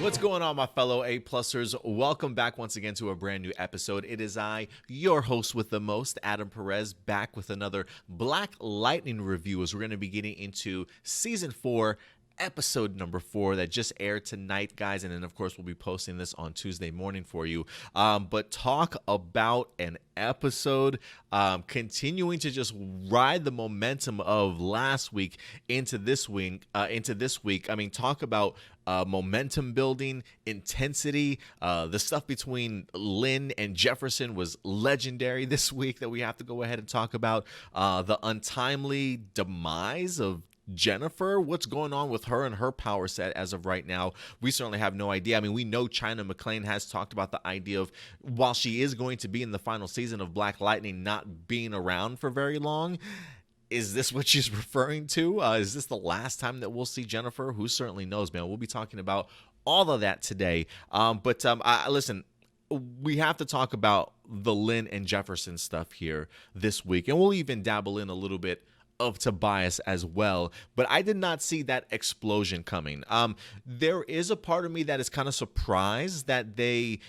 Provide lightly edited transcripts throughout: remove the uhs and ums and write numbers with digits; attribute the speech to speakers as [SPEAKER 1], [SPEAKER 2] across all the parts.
[SPEAKER 1] What's going on, my fellow A-plusers? Welcome back once again to a brand new episode. It is I, your host with the most, Adam Perez, back with another Black Lightning review as we're going to be getting into Season 4, episode number 4 that just aired tonight, guys, and then of course we'll be posting this on Tuesday morning for you. But talk about an episode continuing to just ride the momentum of last week into this week. I mean, talk about momentum building, intensity. The stuff between Lynn and Jefferson was legendary this week that we have to go ahead and talk about. The untimely demise of Jennifer, what's going on with her and her power set as of right now? We certainly have no idea. I mean, we know China McClain has talked about the idea of, while she is going to be in the final season of Black Lightning, not being around for very long. Is this what she's referring to? Is this the last time that we'll see Jennifer? Who certainly knows, man. We'll be talking about all of that today. Listen, we have to talk about the Lynn and Jefferson stuff here this week, and we'll even dabble in a little bit of Tobias as well, but I did not see that explosion coming. There is a part of me that is kind of surprised that they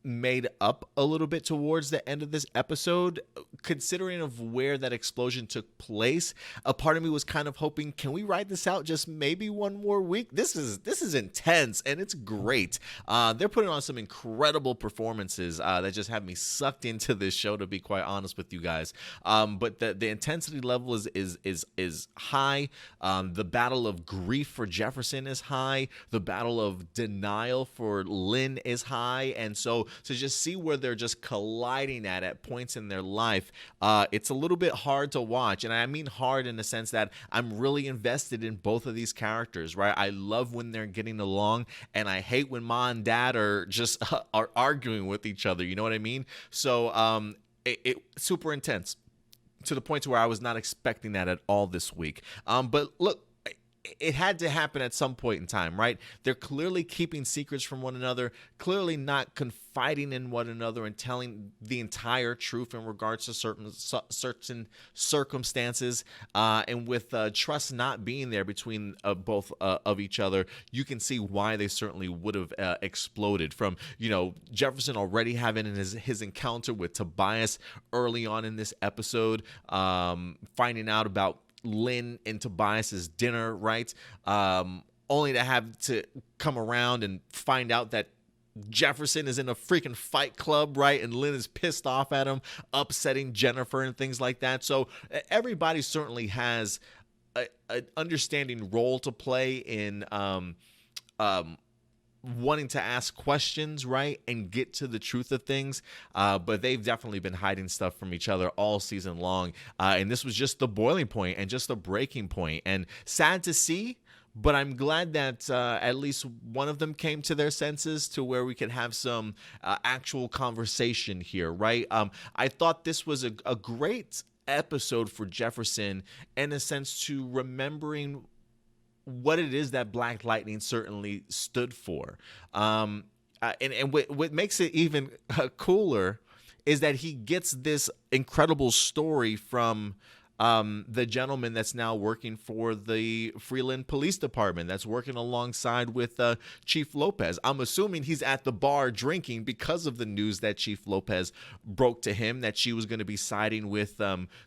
[SPEAKER 1] made up a little bit towards the end of this episode, considering of where that explosion took place. A part of me was kind of hoping, can we ride this out just maybe one more week? This is intense and it's great. They're putting on some incredible performances that just have me sucked into this show, to be quite honest with you guys. But the intensity level is high. The battle of grief for Jefferson is high. The battle of denial for Lynn is high, and so to just see where they're just colliding at points in their life, it's a little bit hard to watch. And I mean hard in the sense that I'm really invested in both of these characters, right? I love when they're getting along, and I hate when Ma and Dad are just are arguing with each other. You know what I mean? So it super intense, to the point to where I was not expecting that at all this week. But look, it had to happen at some point in time, right? They're clearly keeping secrets from one another, clearly not confiding in one another and telling the entire truth in regards to certain circumstances. And with trust not being there between both of each other, you can see why they certainly would have exploded. From, Jefferson already having his encounter with Tobias early on in this episode, finding out about Lynn and Tobias's dinner, right? Only to have to come around and find out that Jefferson is in a freaking fight club, right? And Lynn is pissed off at him, upsetting Jennifer and things like that. So everybody certainly has an understanding role to play in wanting to ask questions, right, and get to the truth of things, but they've definitely been hiding stuff from each other all season long, and this was just the boiling point and just the breaking point, and sad to see, but I'm glad that at least one of them came to their senses, to where we could have some actual conversation here, right? I thought this was a great episode for Jefferson in a sense to remembering what it is that Black Lightning certainly stood for. And what makes it even cooler is that he gets this incredible story from the gentleman that's now working for the Freeland Police Department, that's working alongside with Chief Lopez. I'm assuming he's at the bar drinking because of the news that Chief Lopez broke to him, that she was going to be siding with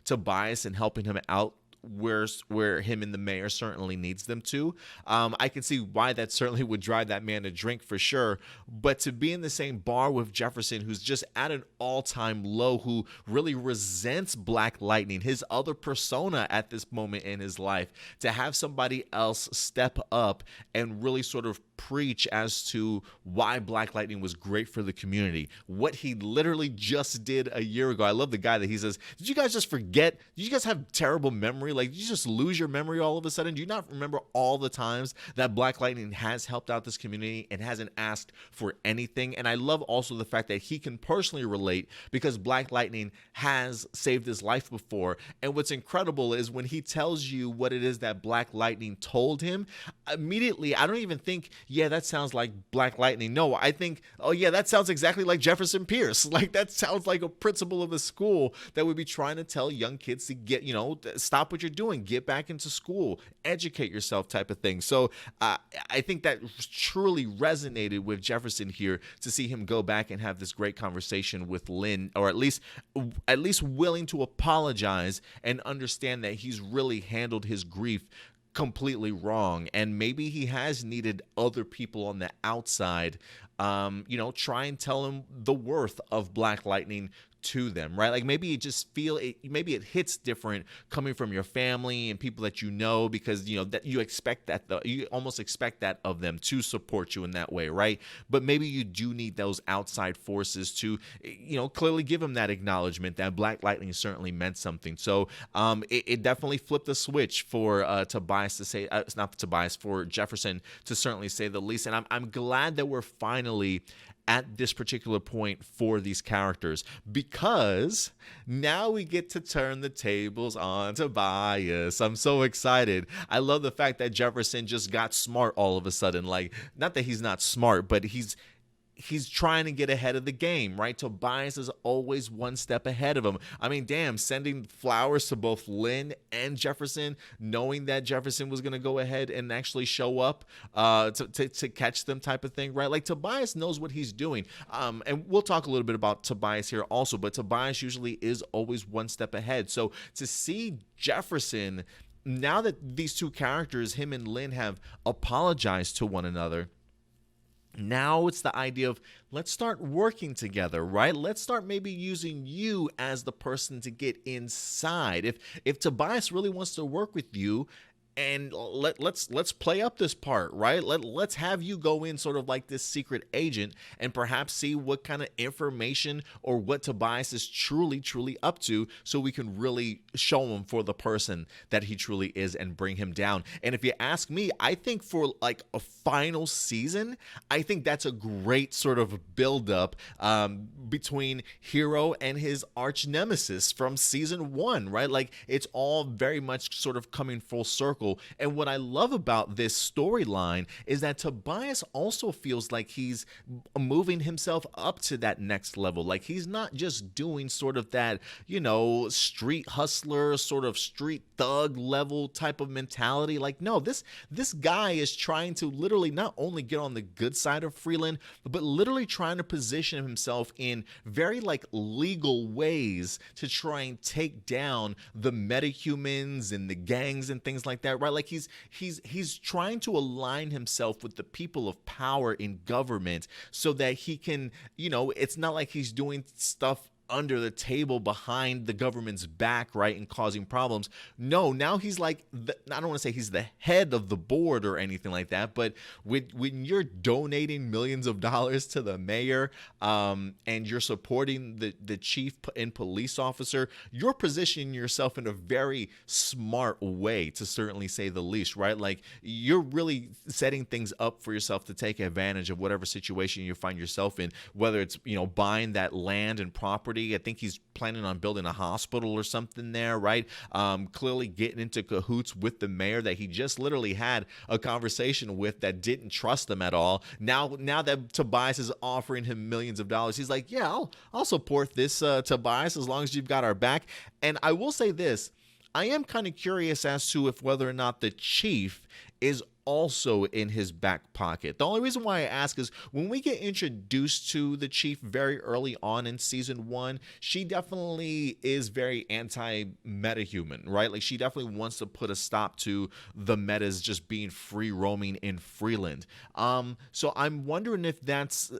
[SPEAKER 1] Tobias and helping him out where him and the mayor certainly needs them to. I can see why that certainly would drive that man to drink for sure. But to be in the same bar with Jefferson, who's just at an all-time low, who really resents Black Lightning, his other persona at this moment in his life, to have somebody else step up and really sort of preach as to why Black Lightning was great for the community, what he literally just did a year ago. I love the guy that he says, did you guys just forget? Did you guys have terrible memory? Like, did you just lose your memory all of a sudden? Do you not remember all the times that Black Lightning has helped out this community and hasn't asked for anything? And I love also the fact that he can personally relate, because Black Lightning has saved his life before. And what's incredible is when he tells you what it is that Black Lightning told him, immediately, I don't even think, yeah, that sounds like Black Lightning. No, I think, oh yeah, that sounds exactly like Jefferson Pierce. Like, that sounds like a principal of a school that would be trying to tell young kids to get, stop what you're you're doing. Get back into school, educate yourself type of thing. So I think that truly resonated with Jefferson here to see him go back and have this great conversation with Lynn, or at least willing to apologize and understand that he's really handled his grief completely wrong, and maybe he has needed other people on the outside try and tell him the worth of Black Lightning to them, right? Like maybe maybe it hits different coming from your family and people that you know, because that you expect that you almost expect that of them to support you in that way, right? But maybe you do need those outside forces to clearly give him that acknowledgement that Black Lightning certainly meant something. So it definitely flipped the switch for Tobias to say, it's not Tobias, for Jefferson to certainly say the least. And I'm glad that we're finally at this particular point for these characters, because now we get to turn the tables on Tobias. I'm so excited. I love the fact that Jefferson just got smart all of a sudden. Like, not that he's not smart, but he's trying to get ahead of the game, right? Tobias is always one step ahead of him. I mean, damn, sending flowers to both Lynn and Jefferson, knowing that Jefferson was going to go ahead and actually show up to catch them type of thing, right? Like, Tobias knows what he's doing. And we'll talk a little bit about Tobias here also, but Tobias usually is always one step ahead. So to see Jefferson, now that these two characters, him and Lynn, have apologized to one another, now it's the idea of, let's start working together, right? Let's start maybe using you as the person to get inside. If Tobias really wants to work with you, and let's play up this part, right? Let's have you go in sort of like this secret agent and perhaps see what kind of information or what Tobias is truly up to, so we can really show him for the person that he truly is and bring him down. And if you ask me, I think for like a final season, I think that's a great sort of buildup between Hero and his arch nemesis from season 1, right? Like, it's all very much sort of coming full circle. And what I love about this storyline is that Tobias also feels like he's moving himself up to that next level. Like, he's not just doing sort of that, street hustler, sort of street thug level type of mentality. Like, no, this guy is trying to literally not only get on the good side of Freeland, but literally trying to position himself in very like legal ways to try and take down the metahumans and the gangs and things like that, right? Like, he's trying to align himself with the people of power in government so that he can, it's not like he's doing stuff under the table behind the government's back, right, and causing problems. No, now he's like, I don't want to say he's the head of the board or anything like that, but when you're donating millions of dollars to the mayor, and you're supporting the chief and police officer, you're positioning yourself in a very smart way, to certainly say the least, right? Like, you're really setting things up for yourself to take advantage of whatever situation you find yourself in, whether it's, buying that land and property. I think he's planning on building a hospital or something there, right? Clearly getting into cahoots with the mayor that he just literally had a conversation with that didn't trust him at all. Now that Tobias is offering him millions of dollars, he's like, yeah, I'll support this, Tobias, as long as you've got our back. And I will say this, I am kind of curious as to whether or not the chief is also in his back pocket. The only reason why I ask is when we get introduced to the chief very early on in season 1, she definitely is very anti-metahuman, right? Like, she definitely wants to put a stop to the metas just being free roaming in Freeland. So I'm wondering if that's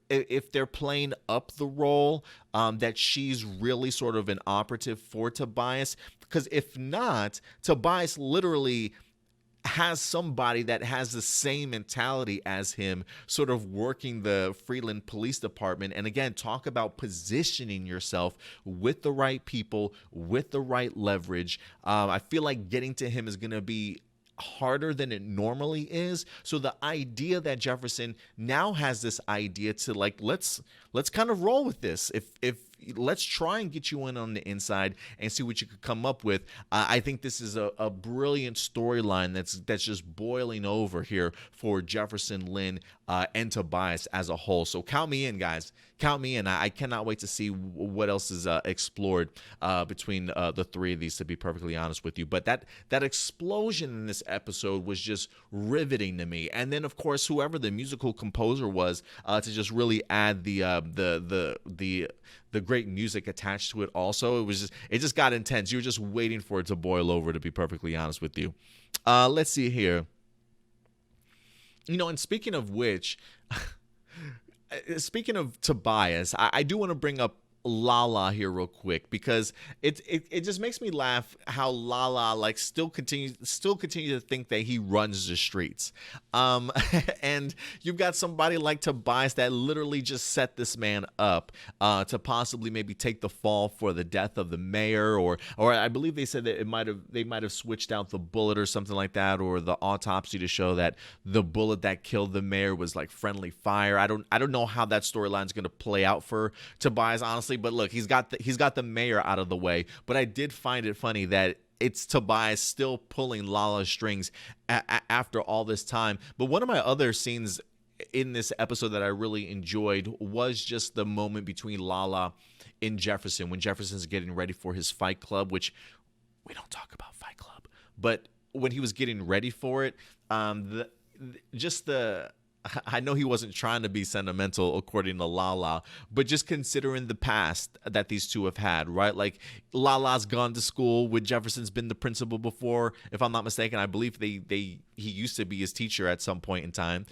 [SPEAKER 1] if they're playing up the role, that she's really sort of an operative for Tobias, because if not, Tobias literally has somebody that has the same mentality as him sort of working the Freeland Police Department. And again, talk about positioning yourself with the right people, with the right leverage. I feel like getting to him is going to be harder than it normally is. So the idea that Jefferson now has this idea to like, let's kind of roll with this. If let's try and get you in on the inside and see what you could come up with. I think this is a brilliant storyline that's just boiling over here for Jefferson, Lynn, and Tobias as a whole. So count me in, guys. Count me in. I cannot wait to see what else is explored between the three of these, to be perfectly honest with you. But that explosion in this episode was just riveting to me. And then, of course, whoever the musical composer was, to just really add the great music attached to it. Also, it just got intense. You were just waiting for it to boil over, to be perfectly honest with you. Let's see here. And speaking of which, speaking of Tobias, I do want to bring up LaLa here real quick, because it just makes me laugh how LaLa like still continue to think that he runs the streets. And you've got somebody like Tobias that literally just set this man up to possibly maybe take the fall for the death of the mayor, or I believe they said that they might have switched out the bullet or something like that, or the autopsy to show that the bullet that killed the mayor was like friendly fire. I don't know how that storyline is going to play out for Tobias, honestly. But look, he's got the mayor out of the way. But I did find it funny that it's Tobias still pulling LaLa's strings after all this time. But one of my other scenes in this episode that I really enjoyed was just the moment between LaLa and Jefferson, when Jefferson's getting ready for his fight club, which we don't talk about Fight Club. But when he was getting ready for it, I know he wasn't trying to be sentimental, according to LaLa, but just considering the past that these two have had, right? Like, LaLa's gone to school with Jefferson's been the principal before, if I'm not mistaken. I believe he used to be his teacher at some point in time,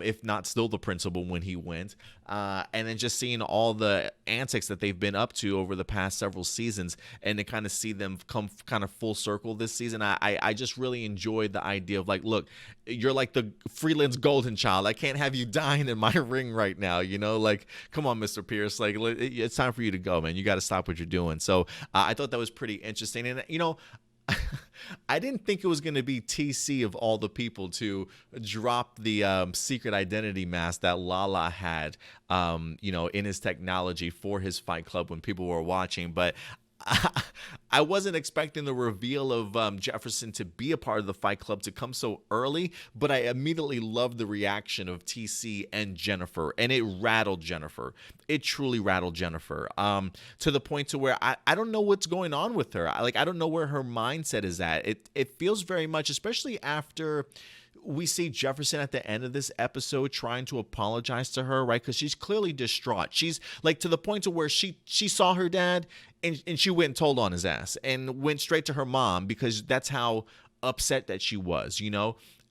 [SPEAKER 1] if not still the principal when he went. And then just seeing all the antics that they've been up to over the past several seasons, and to kind of see them come kind of full circle this season, I just really enjoyed the idea of like, look, you're like the Freeland's golden child. I can't have you dying in my ring right now, like, come on, Mr. Pierce, like, it's time for you to go, man. You got to stop what you're doing. So I thought that was pretty interesting. And I didn't think it was going to be TC of all the people to drop the secret identity mask that LaLa had, in his technology for his fight club when people were watching. But I wasn't expecting the reveal of Jefferson to be a part of the fight club to come so early, but I immediately loved the reaction of TC and Jennifer, and it rattled Jennifer. It truly rattled Jennifer, to the point to where I don't know what's going on with her. I don't know where her mindset is at. It feels very much, especially after we see Jefferson at the end of this episode trying to apologize to her, right? Because she's clearly distraught. She's like to the point to where she saw her dad and she went and told on his ass and went straight to her mom, because that's how upset that she was,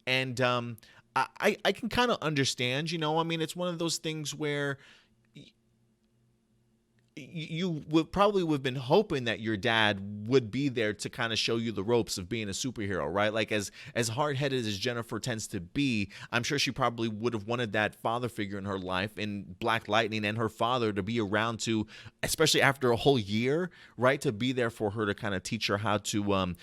[SPEAKER 1] And I can kind of understand, it's one of those things where you would probably have been hoping that your dad would be there to kind of show you the ropes of being a superhero, right? Like, as hard-headed as Jennifer tends to be, I'm sure she probably would have wanted that father figure in her life, in Black Lightning, and her father to be around to, especially after a whole year, right? To be there for her to kind of teach her how to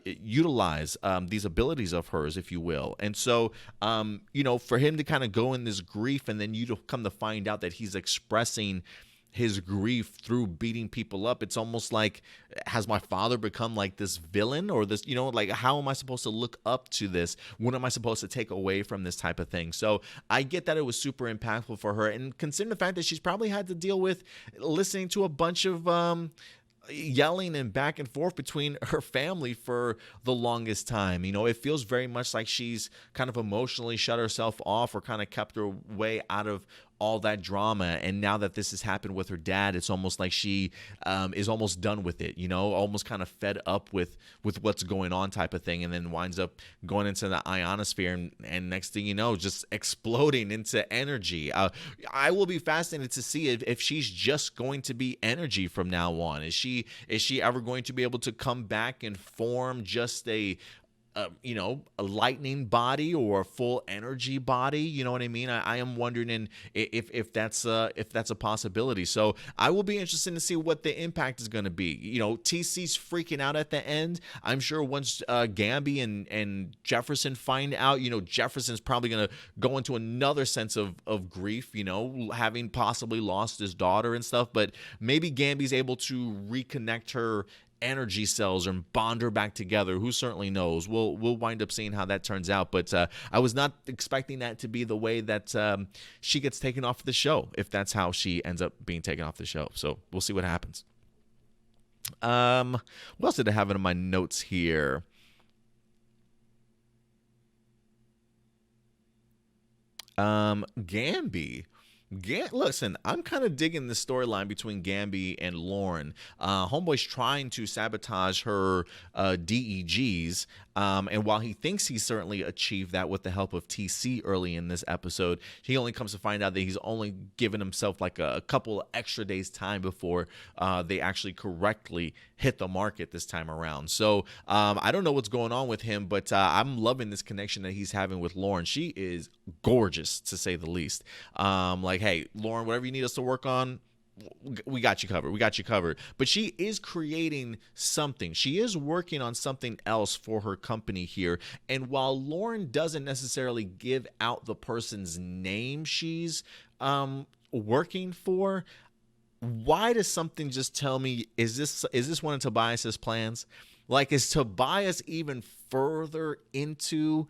[SPEAKER 1] utilize these abilities of hers, if you will. And so, for him to kind of go in this grief, and then you to come to find out that he's expressing his grief through beating people up, it's almost like, has my father become like this villain, or this, like, how am I supposed to look up to this? What am I supposed to take away from this type of thing? So I get that it was super impactful for her, and considering the fact that she's probably had to deal with listening to a bunch of yelling and back and forth between her family for the longest time. It feels very much like she's kind of emotionally shut herself off, or kind of kept her way out of all that drama. And now that this has happened with her dad, it's almost like she is almost done with it, almost kind of fed up with what's going on type of thing, and then winds up going into the ionosphere, and next thing you know, just exploding into energy. I will be fascinated to see if she's just going to be energy from now on. Is she ever going to be able to come back and form just a a lightning body or a full energy body. You know what I mean? I am wondering if that's a possibility. So I will be interested to see what the impact is going to be. TC's freaking out at the end. I'm sure once Gamby and Jefferson find out, Jefferson's probably going to go into another sense of grief, having possibly lost his daughter and stuff. But maybe Gamby's able to reconnect her energy cells and bond her back together. Who certainly knows? We'll wind up seeing how that turns out. But I was not expecting that to be the way that she gets taken off the show, if that's how she ends up being taken off the show. So we'll see what happens. What else did I have in my notes here? Gamby. Listen, I'm kind of digging the storyline between Gamby and Lauren. Homeboy's trying to sabotage her DEGs, and while he thinks he certainly achieved that with the help of TC early in this episode, he only comes to find out that he's only given himself like a couple of extra days time before they actually correctly hit the market this time around. So I don't know what's going on with him, but I'm loving this connection that he's having with Lauren. She is gorgeous, to say the least. Hey, Lauren, whatever you need us to work on, we got you covered. We got you covered. But she is creating something. She is working on something else for her company here. And while Lauren doesn't necessarily give out the person's name she's working for, why does something just tell me, is this one of Tobias's plans? Like, is Tobias even further into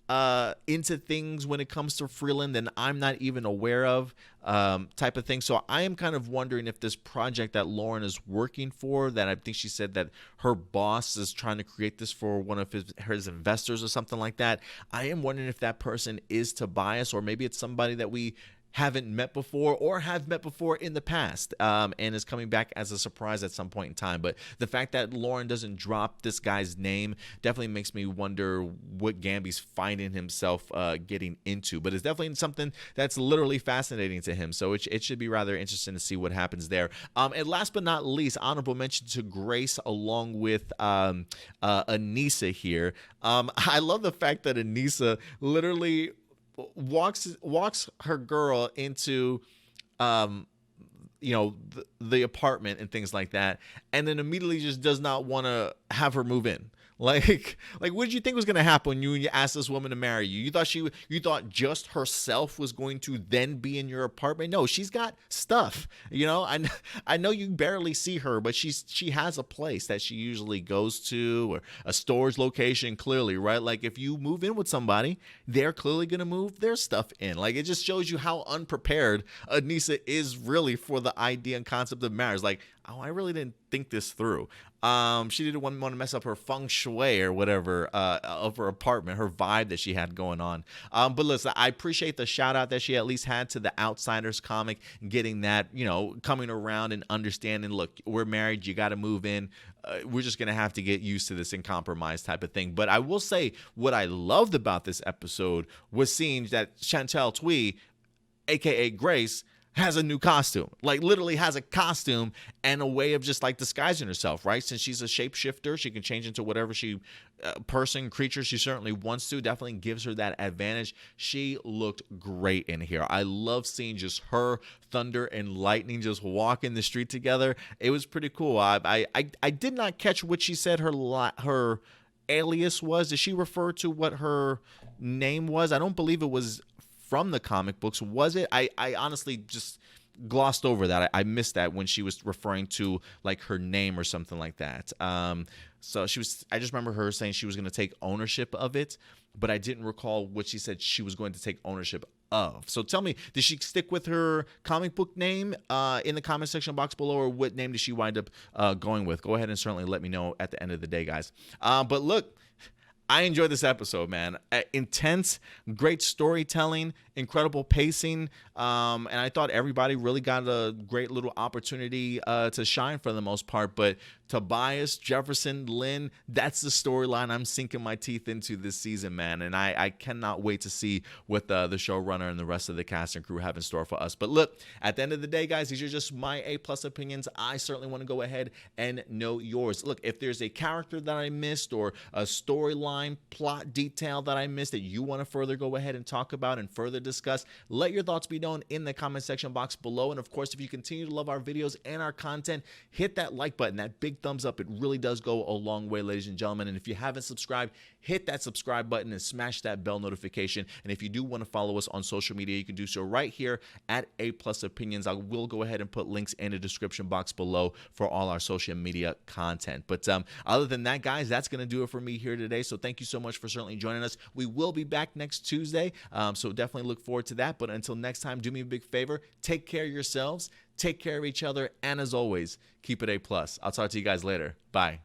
[SPEAKER 1] things when it comes to Freeland than I'm not even aware of, type of thing. So I am kind of wondering if this project that Lauren is working for, that I think she said that her boss is trying to create this for one of his investors or something like that. I am wondering if that person is Tobias, or maybe it's somebody that we haven't met before or have met before in the past, and is coming back as a surprise at some point in time. But the fact that Lauren doesn't drop this guy's name definitely makes me wonder what Gamby's finding himself getting into. But it's definitely something that's literally fascinating to him. So it should be rather interesting to see what happens there. And last but not least, honorable mention to Grace along with Anissa here. I love the fact that Anissa literally walks her girl into the apartment and things like that, and then immediately just does not want to have her move in. Like what did you think was going to happen when you asked this woman to marry you? You thought just herself was going to then be in your apartment? No, she's got stuff. I know you barely see her, but she has a place that she usually goes to, or a storage location, clearly, right? Like, if you move in with somebody, they're clearly going to move their stuff in. Like, it just shows you how unprepared Anissa is really for the idea and concept of marriage. Like, oh, I really didn't think this through. She didn't want to mess up her feng shui or whatever of her apartment, her vibe that she had going on. But listen, I appreciate the shout out that she at least had to the Outsiders comic, getting that, coming around and understanding, look, we're married, you got to move in. We're just going to have to get used to this and compromise type of thing. But I will say what I loved about this episode was seeing that Chantel Twee, aka Grace, has a new costume, like literally has a costume and a way of just like disguising herself, right? Since she's a shapeshifter, she can change into whatever creature she certainly wants to. Definitely gives her that advantage. She looked great in here. I love seeing just her, Thunder, and Lightning just walking the street together. It was pretty cool. I did not catch what she said her alias was. Did she refer to what her name was? I don't believe it was from the comic books. Was it? I honestly just glossed over that. I missed that when she was referring to like her name or something like that. So I just remember her saying she was going to take ownership of it, but I didn't recall what she said she was going to take ownership of. So tell me, did she stick with her comic book name in the comment section box below, or what name did she wind up going with? Go ahead and certainly let me know at the end of the day, guys. But look, I enjoyed this episode, man. Intense, great storytelling, incredible pacing, and I thought everybody really got a great little opportunity to shine for the most part. But Tobias, Jefferson, Lynn, that's the storyline I'm sinking my teeth into this season, man. And I cannot wait to see what the showrunner and the rest of the cast and crew have in store for us. But look, at the end of the day, guys, these are just my A+ opinions. I certainly want to go ahead and know yours. Look, if there's a character that I missed or a storyline storyline, plot detail that I missed that you want to further go ahead and talk about and further discuss, let your thoughts be known in the comment section box below. And of course, if you continue to love our videos and our content, hit that like button, that big thumbs up. It really does go a long way, ladies and gentlemen. And if you haven't subscribed, hit that subscribe button and smash that bell notification. And if you do want to follow us on social media, you can do so right here at A+ Opinions. I will go ahead and put links in the description box below for all our social media content. But other than that, guys, that's going to do it for me here today. So thank you so much for certainly joining us. We will be back next Tuesday, so definitely look forward to that. But until next time, do me a big favor. Take care of yourselves, take care of each other, and as always, keep it A+. I'll talk to you guys later. Bye.